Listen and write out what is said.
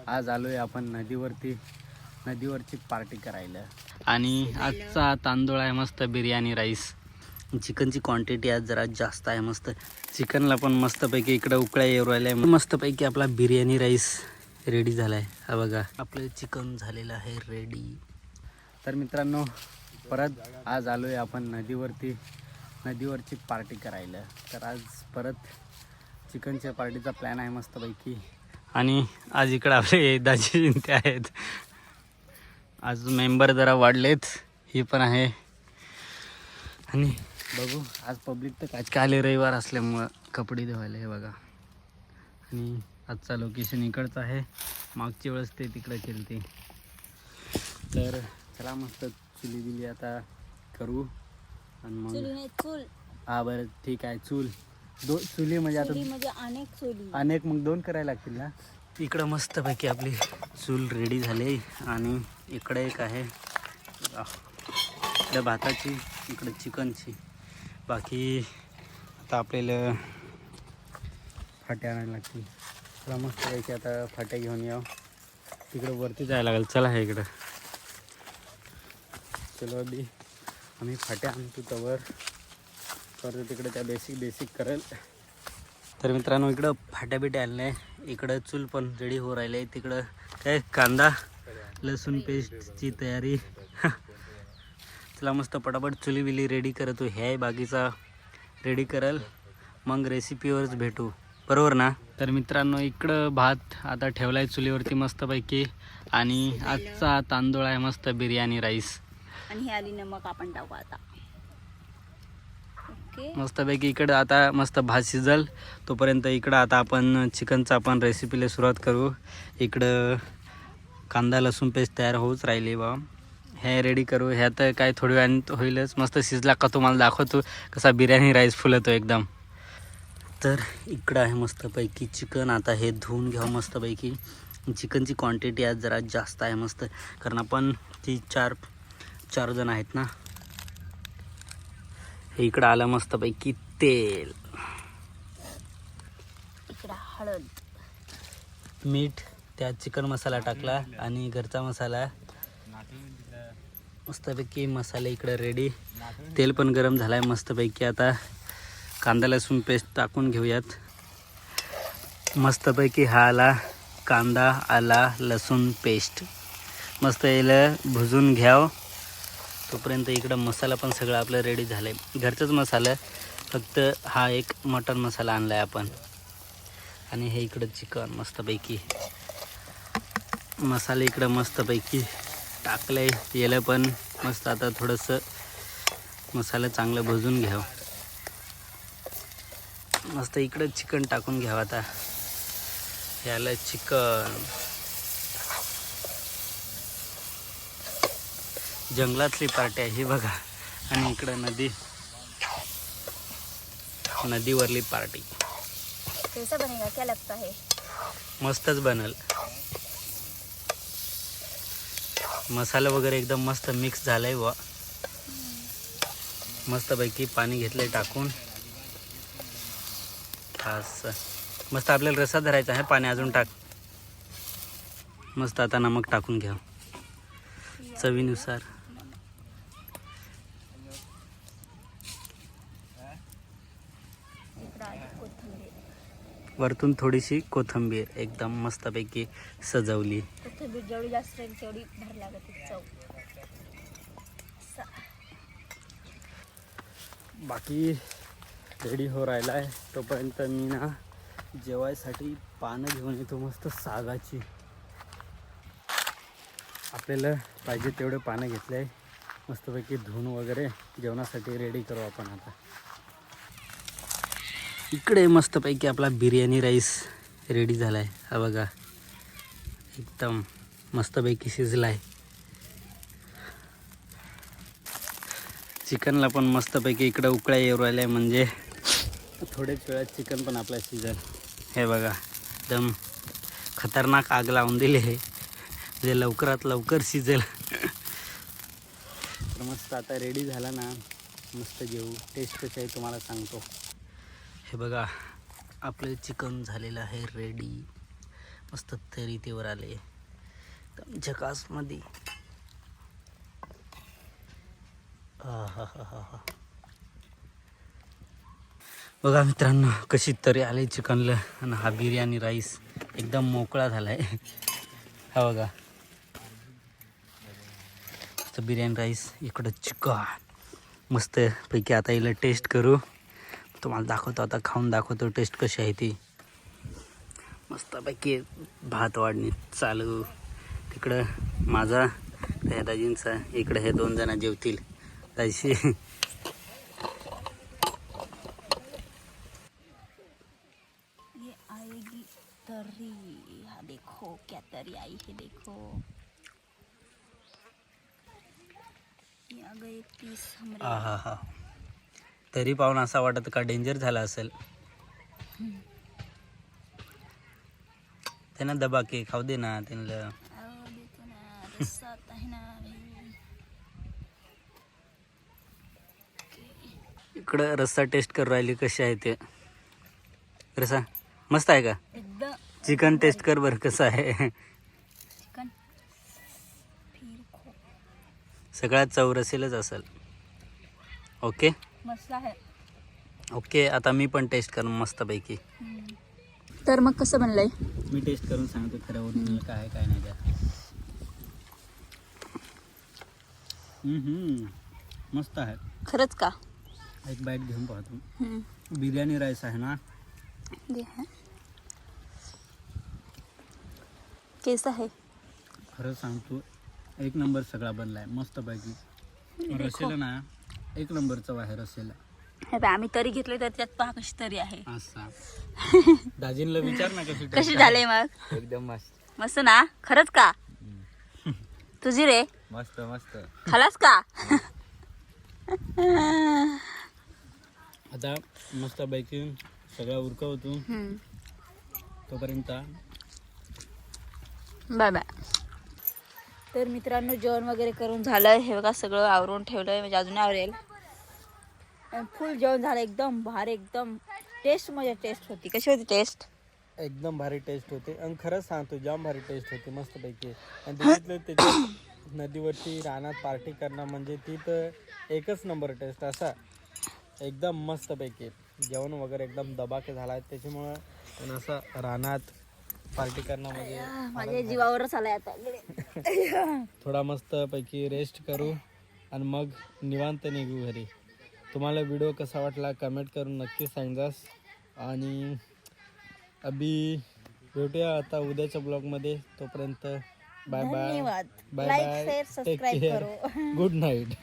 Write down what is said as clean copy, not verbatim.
आज आलोय आपण नदीवरची पार्टी करायला आणि आजचा तांदूळ आहे मस्त बिर्याणी राईस. चिकनची क्वांटिटी आज जरा जास्त आहे. मस्त चिकनला पण मस्तपैकी इकडं उकळ्या येऊ राहिल्या. मस्तपैकी आपला बिर्याणी राईस रेडी झाला आहे. हा बघा आपलं चिकन झालेलं आहे रेडी. तर मित्रांनो परत आज आलोय आपण नदीवरची पार्टी करायला. तर आज परत चिकनच्या पार्टीचा प्लॅन आहे मस्तपैकी. आणि आज इकडं आपले दाजी ते आहेत. आज मेंबर जरा वाढलेत, ही पण आहे. आणि बघू आज पब्लिक तर काय आले, रविवार असल्यामुळं कपडे धुवायला. हे बघा. आणि आजचा लोकेशन इकडचं आहे. मागची वेळेस ते तिकडे केलते. तर चला मस्त चुली दिली आता करू. आणि मग हा बरं ठीक आहे. चुली म्हणजे आता अनेक मग 2 करायला लागतील ना. इकडं मस्तपैकी आपली चूल रेडी झाली. आणि इकडे एक आहे इकडे भाताची, इकडे चिकनची. बाकी आता आपल्याला फाट्या आणायला लागतील. चला मस्तपैकी आता फाट्या घेऊन यावं. तिकडं वरती जायला लागेल. चला हे इकडं चलो अभी आम्ही फाट्या आणतो तवर परत तिकडे त्या बेसिक करेल. तर मित्रांनो इकडं फाट्या बिट्या आलेल्या आहे. इकडं चूल पण रेडी हो राहिले आहे. तिकडं काय कांदा लसूण पेस्टची तयारी. चला मस्त पटापट चुली बिली रेडी करतो. हे आहे बाकीचा रेडी करल, मग रेसिपीवरच भेटू, बरोबर ना. तर मित्रांनो इकडं भात आता ठेवला आहे चुलीवरती मस्तपैकी. आणि आजचा तांदूळ आहे मस्त बिर्याणी राईस. आणि हे आली नमक आपण टाकू आता. ओके मस्तपैकी इकडं आता मस्त भात शिजल तोपर्यंत इकडं आता आपण चिकनचा आपण रेसिपीला सुरुवात करू. इकडं कांदा लसूण पेस्ट तयार होऊच राहिली बा. हे रेडी करू. ह्यात काय थोडी वेळ होईलच. मस्त शिजला का तुम्हाला दाखवतो कसा बिर्याणी राईस फुलतो एकदम. तर इकडं आहे मस्तपैकी चिकन. आता हे धुवून घ्यावं मस्तपैकी. चिकनची क्वांटिटी आज जरा जास्त आहे मस्त, कारण आपण ती चार जण आहेत ना. हे इकडं आलं मस्तपैकी तेल, इकडं हळद, मीठ, त्यात चिकन मसाला टाकला आणि घरचा मसाला. मस्तपैकी मसाले इकडे रेडी. तेल पण गरम झाला आहे मस्तपैकी. आता कांदा लसूण पेस्ट टाकून घेऊयात मस्तपैकी. हा आला कांदा, आला लसूण पेस्ट. मस्त याला भुजून घ्यावं तोपर्यंत. इकडं मसाला पण सगळं आपलं रेडी झालं आहे. घरचाच मसाला, फक्त हा एक मटन मसाला आणला आहे आपण. आणि हे इकडं चिकन मस्तपैकी. मसाले इकडं मस्तपैकी टाकलं आहे. याला पण मस्त आता थोडंसं मसाला चांगलं भुजून घ्यावं. मस्त इकडं चिकन टाकून घ्यावं. आता याला चिकन जंगलातली पार्टी आहे ही बघा. आणि इकडं नदीवरली पार्टी. कैसा बनेगा, क्या लगता है? मस्तच बनल. मसाला वगैरे एकदम मस्त मिक्स झालाय वा. मस्तपैकी पाणी घेतलंय टाकून. असं मस्त आपल्याला रसा धरायचा आहे. पाणी अजून टाक. मस्त आता नमक टाकून घ्या चवीनुसार. वरतून थोडीशी कोथिंबीर एकदम मस्तपैकी सजवली. कोथिंबीर जेवढी जास्त राहील तेवढी भर लागते चव. बाकी रेडी हो राहिला आहे तोपर्यंत मी ना जेवायसाठी पानं घेऊन येतो मस्त सागाची. आपल्याला पाहिजे तेवढे पानं घेतले आहे. मस्तपैकी धुवून वगैरे जेवणासाठी रेडी करू आपण आता. इकडे मस्तपैकी आपला बिर्याणी राईस रेडी झाला आहे. हा बघा एकदम मस्तपैकी शिजला आहे. चिकनला पण मस्तपैकी इकडं उकळ्या येऊ राहिल्या आहे. म्हणजे थोड्याच वेळात चिकन पण आपला शिजल. हे बघा एकदम खतरनाक आग लावून दिली आहे जे लवकरात लवकर शिजेल. तर मस्त आता रेडी झाला ना, मस्त जेवू. टेस्ट कशी आहे तुम्हाला सांगतो. हे बघा आपलं चिकन झालेलं आहे रेडी. मस्त तरी तेवर आले एकदम झकासमध्ये. हा. बघा मित्रांनो कशी तरी आले चिकनला. आणि हा बिर्याणी राईस एकदम मोकळा झालाय. हा बघा तर बिर्याणी राईस इकडं चिकन मस्त पैकी. आता हिला टेस्ट करू, तुम्हाला दाखवतो. आता खाऊन दाखवतो टेस्ट कशी आहे ती. मस्तपैकी भात वाढणी चालू. तिकडं माझा त्या दाजींचा, इकडं हे 2 जण जेवतील. दाजी ये आएगी तरी. हा देखो क्या तरी आई है देखो. ये आ गए पीस हमरे. हा. तरी पाहून असा वाटत का डेंजर झाला असेल. त्यांना दबा के खाऊ दे ना त्यांना. आओ देखो ना रस्सा आता है ना भाई. इकडं रस्सा टेस्ट करू राहिली कशी आहे ते. रस्सा मस्त आहे का? एकदम चिकन टेस्ट कर बरं कसं आहे. चिकन फिर खो सगळ्यात चव रसेलच असेल. ओके मस्त आहे. ओके आता मी पण टेस्ट करू मस्तपैकी. तर मग कसं बनलंय? मी टेस्ट करून सांगतो खरं ओरिजिनल काय आहे काय नाही त्या. मस्त आहे. खरंच का? एक बाईट घेऊन पाहतो. हम्म. बिर्याणी राईस आहे ना, दे है. कैसा है? खरं सांगतो एक नंबर सगळा बनलाय मस्तपैकी. रसेला ना एक नंबर चव आहे रसेला. हे बघ आम्ही तरी घेतले तर त्यात पहा कशी तरी आहे. असा दाजींला विचार ना कशी कशी झाले मग? एकदम मस्त मस्त ना? खरंच का? तुझी रे मस्त मस्त. खालास का? आता मस्तपैकी सगळा उरकवतो तोपर्यंत. Bye bye. तर मित्रांनो जेवण वगैरे करून झालं. हे बघा सगळं आवरून ठेवलंय, म्हणजे अजून आवरेल. फुल जेवण झालं एकदम भारी. एकदम टेस्ट म्हणजे टेस्ट होती. कशी होती टेस्ट? एकदम भारी टेस्ट होते आणि खरंच सांगतो जाम भारी टेस्ट होते मस्तपैकी. आणि त्याच्यातलं त्याच्यात नदीवरती रानात पार्टी करणं म्हणजे ती तर एकच नंबर टेस्ट. असा एकदम मस्तपैकी जेवण वगैरे एकदम दबाके झाला आहे त्याच्यामुळं. आणि असं रानात पार्टी करणं म्हणजे माझ्या जीवावरच आलाय आता. थोडा मस्तपैकी रेस्ट करू आणि मग निवांत निघू घरी. तुम्हाला व्हिडिओ कसा वाटला कमेंट करून नक्की सांगास. आणि भेटूया आता उद्याच्या ब्लॉगमध्ये. तोपर्यंत बाय बाय. धन्यवाद. Bye like bye. Share take subscribe care. करो. Good night.